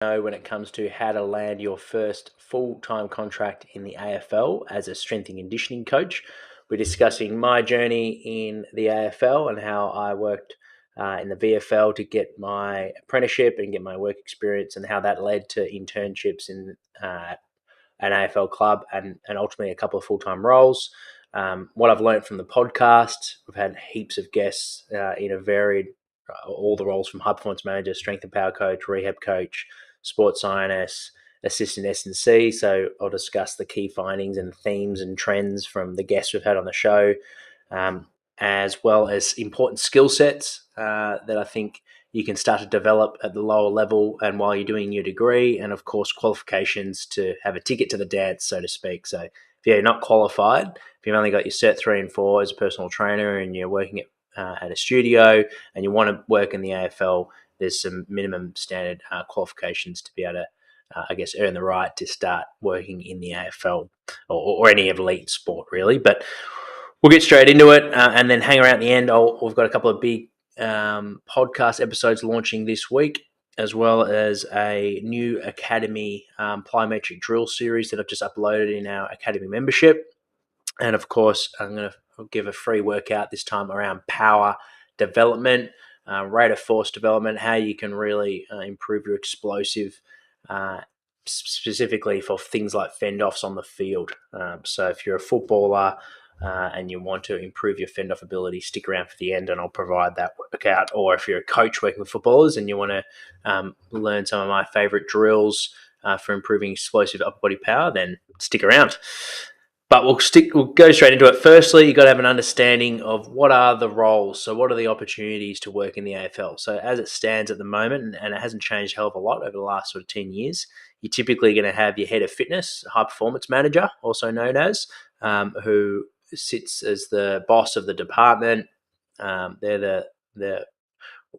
know when it comes to how to land your first full-time contract in the AFL as a strength and conditioning coach. We're discussing my journey in the AFL and how I worked in the VFL to get my apprenticeship and get my work experience, and how that led to internships in an AFL club and ultimately a couple of full-time roles. What I've learned from the podcast, we've had heaps of guests in a varied, all the roles from high performance manager, strength and power coach, rehab coach, sports scientist, assistant S&C. So I'll discuss the key findings and themes and trends from the guests we've had on the show, as well as important skill sets that I think you can start to develop at the lower level and while you're doing your degree, and of course qualifications to have a ticket to the dance, so to speak. So if you're not qualified, if you've only got your Cert 3 and 4 as a personal trainer and you're working at a studio and you want to work in the AFL, there's some minimum standard qualifications to be able to, earn the right to start working in the AFL or any elite sport, really. But we'll get straight into it and then hang around at the end. We've got a couple of big podcast episodes launching this week, as well as a new Academy plyometric drill series that I've just uploaded in our Academy membership. And of course, I'm going to give a free workout this time around power development, rate of force development, how you can really improve your explosive, specifically for things like fend-offs on the field. So if you're a footballer and you want to improve your fend-off ability, stick around for the end and I'll provide that workout. Or if you're a coach working with footballers and you want to learn some of my favorite drills for improving explosive upper body power, then stick around. But we'll go straight into it. Firstly, you've got to have an understanding of what are the roles. So what are the opportunities to work in the AFL? So as it stands at the moment, and it hasn't changed a hell of a lot over the last sort of 10 years, you're typically going to have your head of fitness, high performance manager, also known as, who sits as the boss of the department. They're the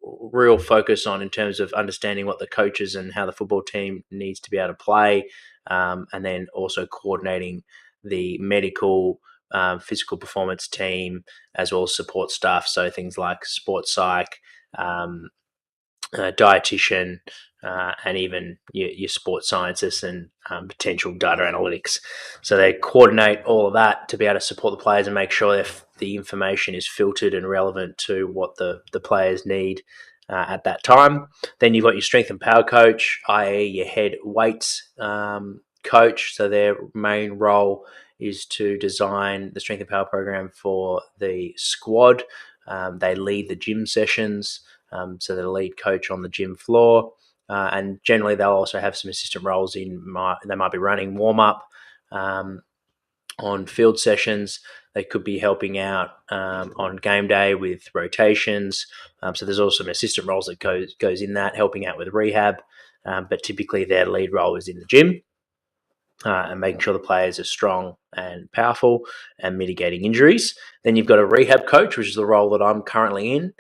real focus on in terms of understanding what the coaches and how the football team needs to be able to play, and then also coordinating the medical, physical performance team, as well as support staff. So things like sports psych, dietitian, and even your sports scientists and potential data analytics. So they coordinate all of that to be able to support the players and make sure if the information is filtered and relevant to what the players need at that time. Then you've got your strength and power coach, i.e. your head weights coach. So their main role is to design the strength and power program for the squad. They lead the gym sessions, so they're the lead coach on the gym floor. And generally they'll also have some assistant roles they might be running warm-up on field sessions. They could be helping out on game day with rotations. So there's also some assistant roles that goes in that, helping out with rehab. But typically their lead role is in the gym. And making sure the players are strong and powerful and mitigating injuries. Then you've got a rehab coach, which is the role that I'm currently in.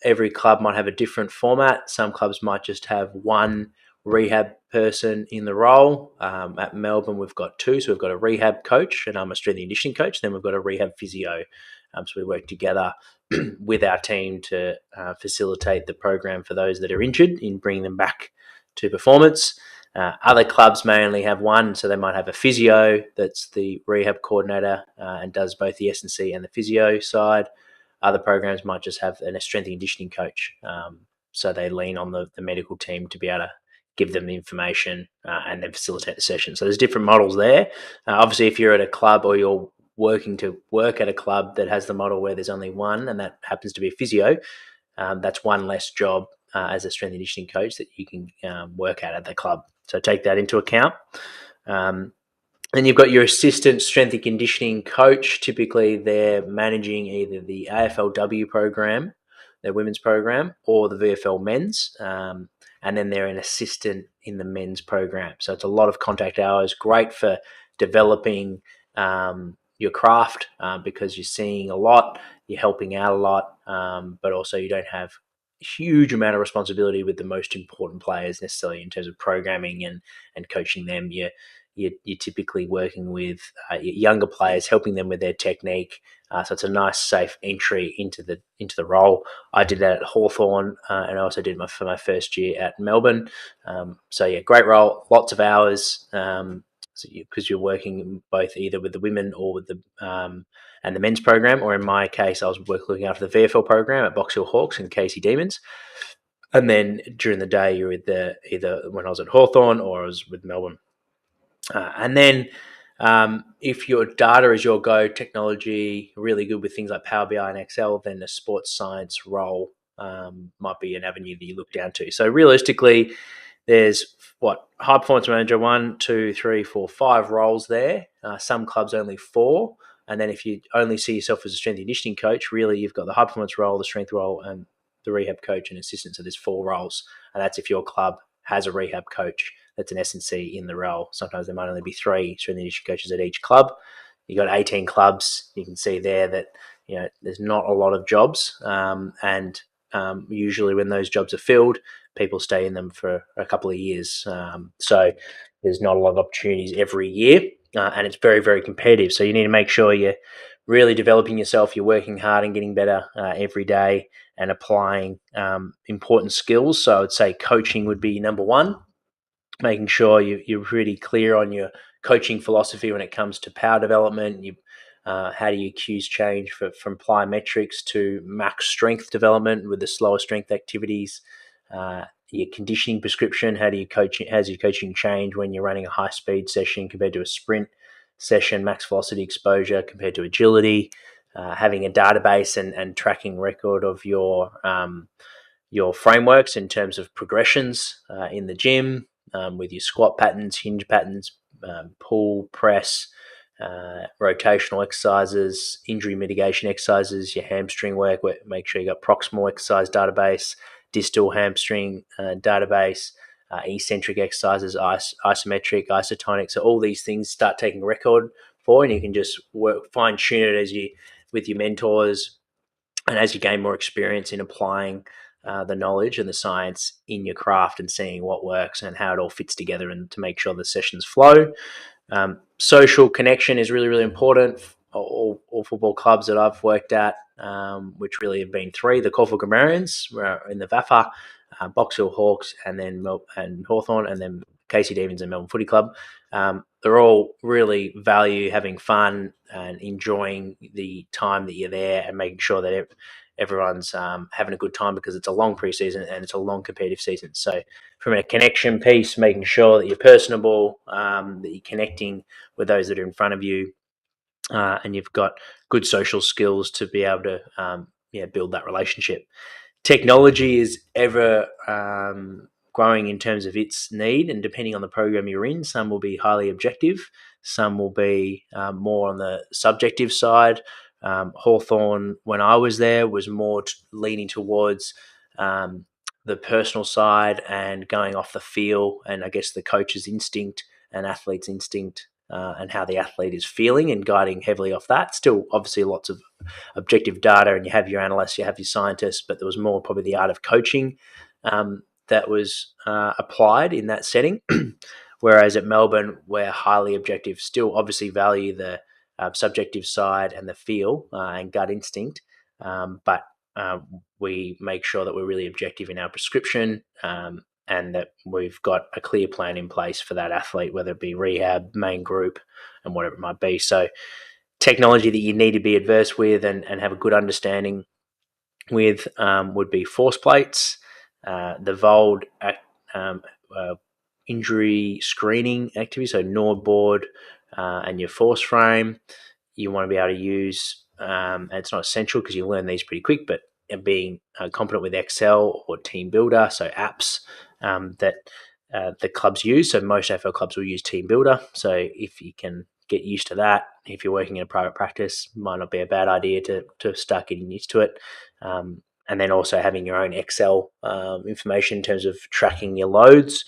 Every club might have a different format. Some clubs might just have one rehab person in the role. At Melbourne, we've got two. So we've got a rehab coach and I'm a strength and conditioning coach. Then we've got a rehab physio. So we work together with our team to facilitate the program for those that are injured in bringing them back to performance. Other clubs may only have one, so they might have a physio that's the rehab coordinator and does both the S&C and the physio side. Other programs might just have a strength and conditioning coach, so they lean on the medical team to be able to give them the information and then facilitate the session. So there's different models there. Obviously, if you're at a club or you're working to work at a club that has the model where there's only one, and that happens to be a physio, that's one less job as a strength and conditioning coach that you can work at the club. So take that into account. Then you've got your assistant strength and conditioning coach. Typically, they're managing either the AFLW program, their women's program, or the VFL men's. And then they're an assistant in the men's program. So it's a lot of contact hours, great for developing your craft because you're seeing a lot, you're helping out a lot, but also you don't have huge amount of responsibility with the most important players necessarily in terms of programming and coaching them. You're typically working with younger players, helping them with their technique, So it's a nice, safe entry into the role. I did that at Hawthorn, and I also did for my first year at Melbourne. So yeah, great role, lots of hours. Because you're working both either with the women or with the and the men's program, or in my case, I was looking after the VFL program at Box Hill Hawks and Casey Demons. And then during the day, you're with either when I was at Hawthorn or I was with Melbourne. And then if your data is your go, technology, really good with things like Power BI and Excel, then the sports science role might be an avenue that you look down to. So realistically, there's high performance manager, 1, 2, 3, 4, 5 roles there. Some clubs only 4. And then if you only see yourself as a strength and conditioning coach, really you've got the high performance role, the strength role, and the rehab coach and assistant. So there's 4 roles. And that's if your club has a rehab coach that's an S&C in the role. Sometimes there might only be 3 strength and conditioning coaches at each club. You've got 18 clubs. You can see there that there's not a lot of jobs. And usually when those jobs are filled, people stay in them for a couple of years. So there's not a lot of opportunities every year, and it's very, very competitive. So you need to make sure you're really developing yourself, you're working hard and getting better every day and applying important skills. So I would say coaching would be number 1, making sure you're pretty clear on your coaching philosophy when it comes to power development. How do you cues change from plyometrics to max strength development with the slower strength activities? Your conditioning prescription, how's your coaching change when you're running a high speed session compared to a sprint session, max velocity exposure compared to agility, having a database and tracking record of your frameworks in terms of progressions in the gym, with your squat patterns, hinge patterns, pull, press, rotational exercises, injury mitigation exercises, your hamstring work. Make sure you got proximal exercise database, distal hamstring database, eccentric exercises, isometric, isotonic. So all these things start taking a record for, and you can just fine tune it with your mentors, and as you gain more experience in applying the knowledge and the science in your craft and seeing what works and how it all fits together, and to make sure the sessions flow. Social connection is really, really important. All football clubs that I've worked at, which really have been 3, the Caulfield Grammarians in the VAFA, Box Hill Hawks, and then and Hawthorn, and then Casey Demons and Melbourne Footy Club. They're all really value having fun and enjoying the time that you're there, and making sure that everyone's having a good time, because it's a long preseason and it's a long competitive season. So from a connection piece, making sure that you're personable, that you're connecting with those that are in front of you, and you've got good social skills to be able to build that relationship. Technology is ever growing in terms of its need, and depending on the program you're in, some will be highly objective, some will be more on the subjective side. Hawthorn, when I was there, was more leaning towards the personal side and going off the feel, and I guess the coach's instinct and athlete's instinct, and how the athlete is feeling, and guiding heavily off that. Still, obviously, lots of objective data, and you have your analysts, you have your scientists, but there was more probably the art of coaching that was applied in that setting. Whereas at Melbourne, we're highly objective, still obviously value the subjective side and the feel and gut instinct, but we make sure that we're really objective in our prescription, and that we've got a clear plan in place for that athlete, whether it be rehab, main group, and whatever it might be. So technology that you need to be adverse with and have a good understanding with would be force plates, the VOLD injury screening activity, so NORD board, and your force frame. You want to be able to use, and it's not essential because you learn these pretty quick, but being competent with Excel or Team Builder, so apps that the clubs use. So most AFL clubs will use Team Builder. So if you can get used to that, if you're working in a private practice, might not be a bad idea to start getting used to it. And then also having your own Excel information in terms of tracking your loads.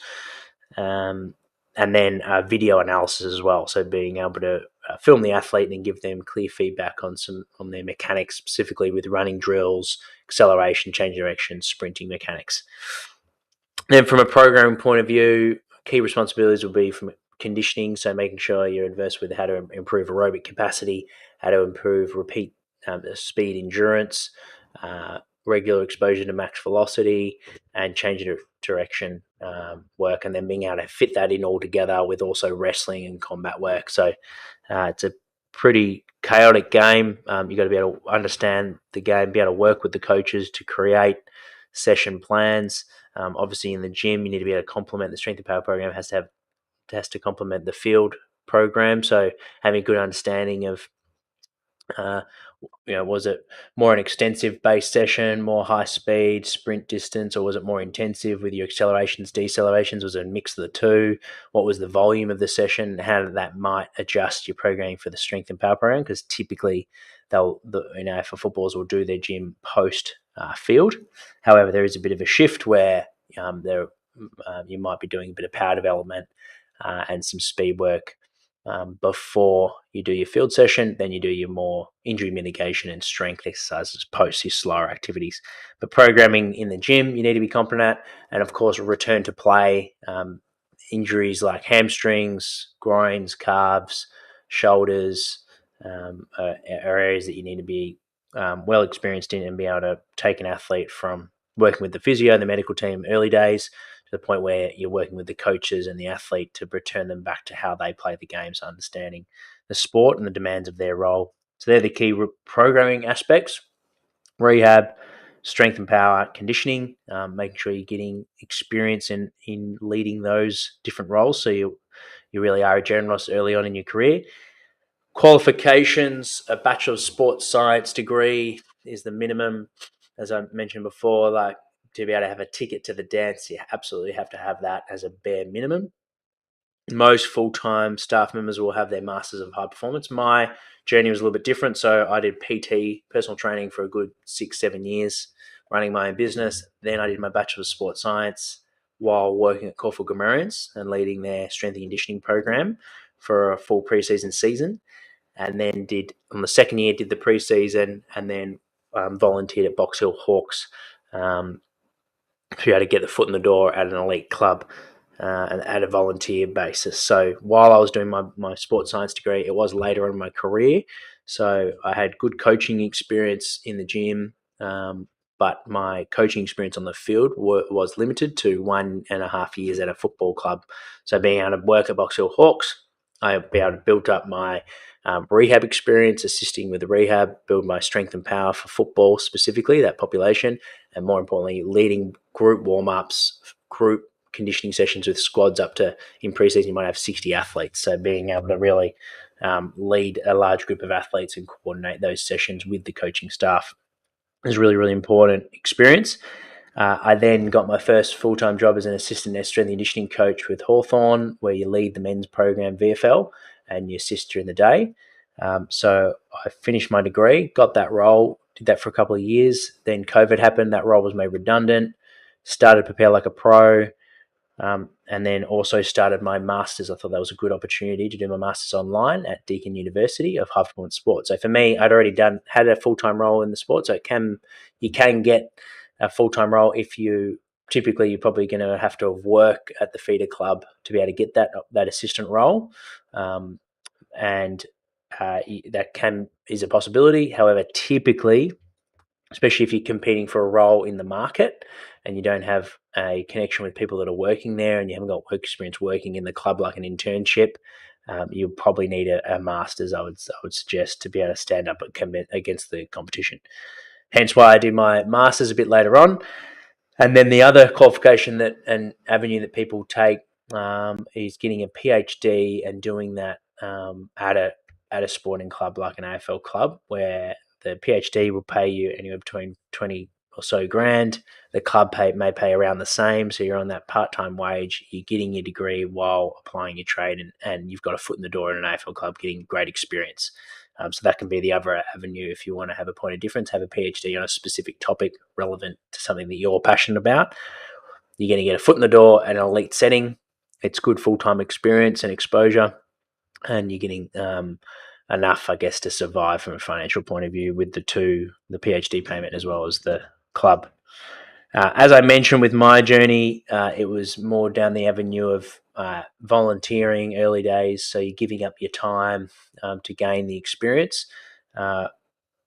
And then video analysis as well. So being able to film the athlete and give them clear feedback on their mechanics, specifically with running drills, acceleration, change direction, sprinting mechanics. Then from a programming point of view, key responsibilities will be from conditioning, so making sure you're adverse with how to improve aerobic capacity, how to improve repeat speed endurance, regular exposure to max velocity, and change of direction work, and then being able to fit that in all together with also wrestling and combat work. So it's a pretty chaotic game. You've got to be able to understand the game, be able to work with the coaches to create session plans. Obviously, in the gym, you need to be able to complement the strength and power program. Has to complement the field program. So having a good understanding of uh, was it more an extensive base session, more high speed sprint distance, or was it more intensive with your accelerations, decelerations? Was it a mix of the two? What was the volume of the session? How that might adjust your programming for the strength and power program? Because typically for footballers will do their gym post field. However, there is a bit of a shift where you might be doing a bit of power development and some speed work before you do your field session. Then you do your more injury mitigation and strength exercises post your slower activities. But programming in the gym, you need to be competent at, and of course, return to play. Injuries like hamstrings, groins, calves, shoulders are areas that you need to be well experienced in and be able to take an athlete from working with the physio and the medical team early days to the point where you're working with the coaches and the athlete to return them back to how they play the game, so understanding the sport and the demands of their role. So they're the key programming aspects: rehab, strength and power, conditioning, making sure you're getting experience in leading those different roles, so you really are a generalist early on in your career. Qualifications: a Bachelor of Sports Science degree is the minimum. As I mentioned before, like, to be able to have a ticket to the dance, you absolutely have to have that as a bare minimum. Most full-time staff members will have their Masters of High Performance. My journey was a little bit different. So I did PT, personal training, for a good 6-7 years, running my own business. Then I did my Bachelor of Sports Science while working at Caulfield Grammarians and leading their strength and conditioning program for a full preseason season. And then on the second year, did the preseason, and then volunteered at Box Hill Hawks to be able to get the foot in the door at an elite club and at a volunteer basis. So while I was doing my sports science degree, it was later on in my career. So I had good coaching experience in the gym, but my coaching experience on the field was limited to 1.5 years at a football club. So being able to work at Box Hill Hawks, I've been able to build up my rehab experience, assisting with the rehab, build my strength and power for football specifically, that population, and more importantly, leading group warm-ups, group conditioning sessions with squads up to, in preseason, you might have 60 athletes. So being able to really lead a large group of athletes and coordinate those sessions with the coaching staff is really, really important experience. I then got my first full-time job as an assistant strength and conditioning coach with Hawthorn, where you lead the men's program VFL and you assist during the day. So I finished my degree, got that role, did that for a couple of years. Then COVID happened. That role was made redundant. Started to prepare like a pro. And then also started my master's. I thought that was a good opportunity to do my master's online at Deakin University of High Performance Sport. So for me, I'd already had a full-time role in the sport. So you can get a full-time role if you're probably going to have to work at the feeder club to be able to get that assistant role. And that is a possibility. However, typically, especially if you're competing for a role in the market and you don't have a connection with people that are working there and you haven't got work experience working in the club like an internship, you'll probably need a master's, I would suggest, to be able to stand up against the competition. Hence why I did my master's a bit later on. And then the other qualification and avenue that people take is getting a PhD and doing that at a sporting club like an AFL club, where the PhD will pay you anywhere between 20 or so grand. The club may pay around the same. So you're on that part-time wage, you're getting your degree while applying your trade, and you've got a foot in the door in an AFL club getting great experience. So that can be the other avenue if you want to have a point of difference, have a PhD on a specific topic relevant to something that you're passionate about. You're going to get a foot in the door at an elite setting. It's good full-time experience and exposure, and you're getting enough, I guess, to survive from a financial point of view with the PhD payment as well as the club. As I mentioned with my journey, it was more down the avenue of volunteering early days. So you're giving up your time to gain the experience.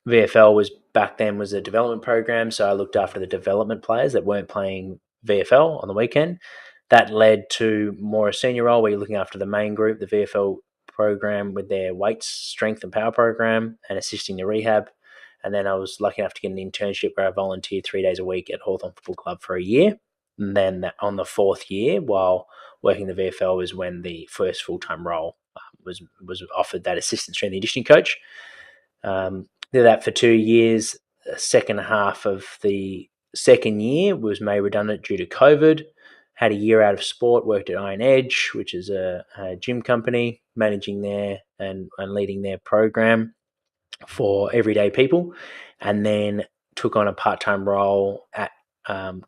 VFL was back then was a development program, so I looked after the development players that weren't playing VFL on the weekend. That led to more a senior role where you're looking after the main group, the VFL program with their weights, strength and power program, and assisting the rehab. And then I was lucky enough to get an internship where I volunteered 3 days a week at Hawthorn Football Club for a year. And then on the fourth year, while working the VFL, was when the first full-time role was offered, that assistant strength and conditioning coach. Did that for 2 years. The second half of the second year was made redundant due to COVID. Had a year out of sport, worked at Iron Edge, which is a gym company, managing their and leading their program for everyday people, and then took on a part-time role at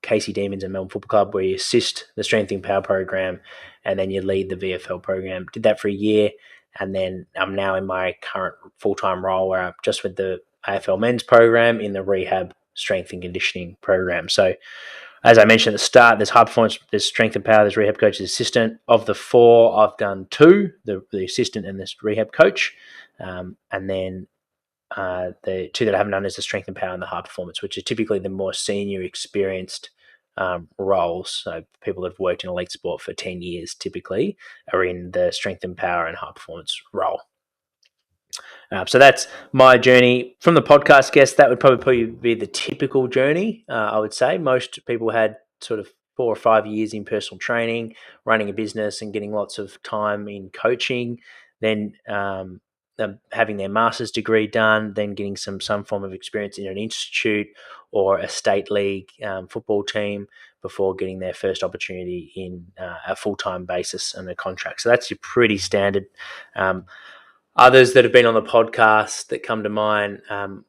Casey Demons and Melbourne Football Club, where you assist the strength and power program, and then you lead the VFL program. Did that for a year, and then I'm now in my current full-time role where I'm just with the AFL men's program in the rehab strength and conditioning program. So as I mentioned at the start, there's high performance, there's strength and power, there's rehab coach, there's assistant. Of the four, I've done two, the assistant and this rehab coach. And then the two that I haven't done is the strength and power and the high performance, which are typically the more senior, experienced roles. So people that have worked in elite sport for 10 years typically are in the strength and power and high performance role. So that's my journey from the podcast guest. That would probably be the typical journey. I would say most people had sort of 4 or 5 years in personal training, running a business, and getting lots of time in coaching. Then having their master's degree done, then getting some form of experience in an institute or a state league football team before getting their first opportunity in a full-time basis and a contract. So that's your pretty standard. Others that have been on the podcast that come to mind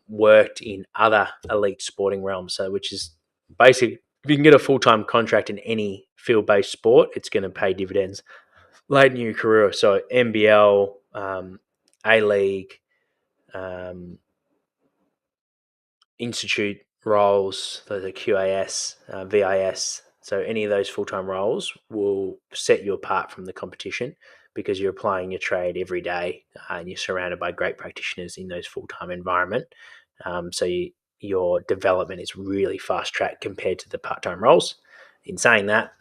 worked in other elite sporting realms, so which is basically, if you can get a full-time contract in any field-based sport, it's going to pay dividends late in your career. So NBL, A-League, institute roles, the QAS, VIS. So any of those full-time roles will set you apart from the competition because you're applying your trade every day and you're surrounded by great practitioners in those full-time environment. So your development is really fast-tracked compared to the part-time roles. In saying that,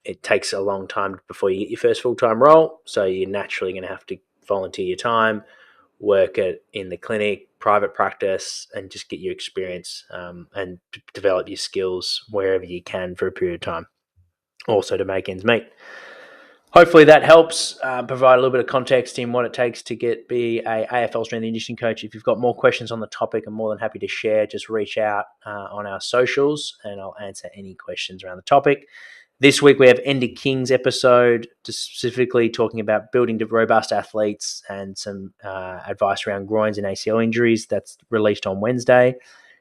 it takes a long time before you get your first full-time role, so you're naturally going to have to volunteer your time, work in the clinic, private practice, and just get your experience and develop your skills wherever you can for a period of time, also to make ends meet. Hopefully that helps provide a little bit of context in what it takes to be a AFL strength and conditioning coach. If you've got more questions on the topic, I'm more than happy to share. Just reach out on our socials and I'll answer any questions around the topic. This week we have Ender King's episode, specifically talking about building robust athletes and some advice around groins and ACL injuries. That's released on Wednesday.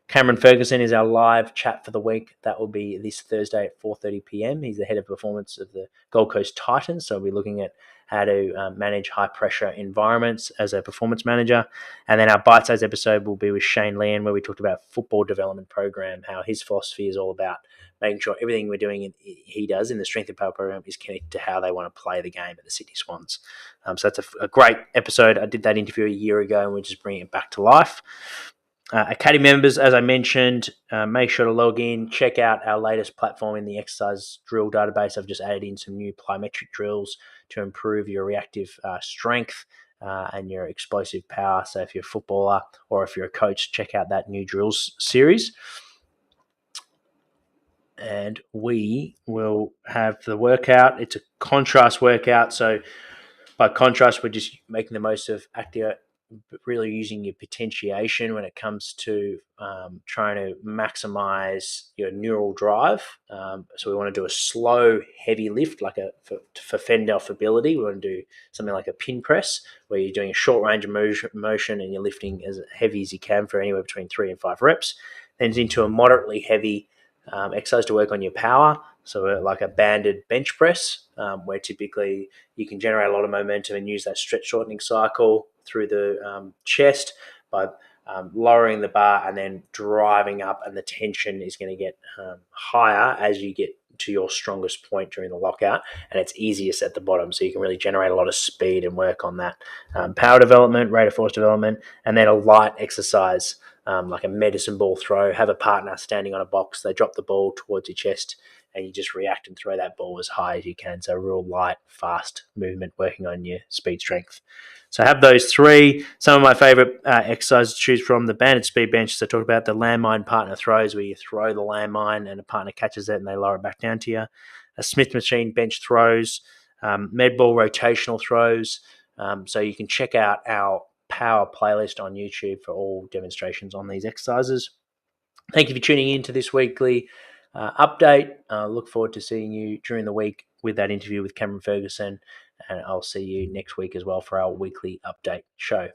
Cameron Ferguson is our live chat for the week. That will be this Thursday at 4:30 p.m. He's the head of performance of the Gold Coast Titans, so we'll be looking at how to manage high-pressure environments as a performance manager. And then our bite-size episode will be with Shane Leon, where we talked about football development program, how his philosophy is all about making sure everything we're doing, he does in the strength and power program, is connected to how they want to play the game at the Sydney Swans. So that's a great episode. I did that interview a year ago, and we're just bringing it back to life. Academy members, as I mentioned, make sure to log in, check out our latest platform in the exercise drill database. I've just added in some new plyometric drills to improve your reactive strength and your explosive power. So if you're a footballer or if you're a coach, check out that new drills series. And we will have the workout. It's a contrast workout. So by contrast, we're just making the most of active, really using your potentiation when it comes to trying to maximize your neural drive. So we want to do a slow, heavy lift, like for fend off ability. We want to do something like a pin press, where you're doing a short range of motion and you're lifting as heavy as you can for anywhere between 3 and 5 reps. Then into a moderately heavy exercise to work on your power. So like a banded bench press, where typically you can generate a lot of momentum and use that stretch shortening cycle through the chest by lowering the bar and then driving up, and the tension is going to get higher as you get to your strongest point during the lockout, and it's easiest at the bottom, so you can really generate a lot of speed and work on that power development, rate of force development, and then a light exercise like a medicine ball throw. Have a partner standing on a box. They drop the ball towards your chest, and you just react and throw that ball as high as you can. So real light, fast movement, working on your speed strength. So I have those three. Some of my favorite exercises to choose from: the banded speed bench. So I talked about the landmine partner throws, where you throw the landmine and a partner catches it and they lower it back down to you. A Smith machine bench throws, med ball rotational throws. So you can check out our power playlist on YouTube for all demonstrations on these exercises. Thank you for tuning in to this weekly update. Look forward to seeing you during the week with that interview with Cameron Ferguson, and I'll see you next week as well for our weekly update show.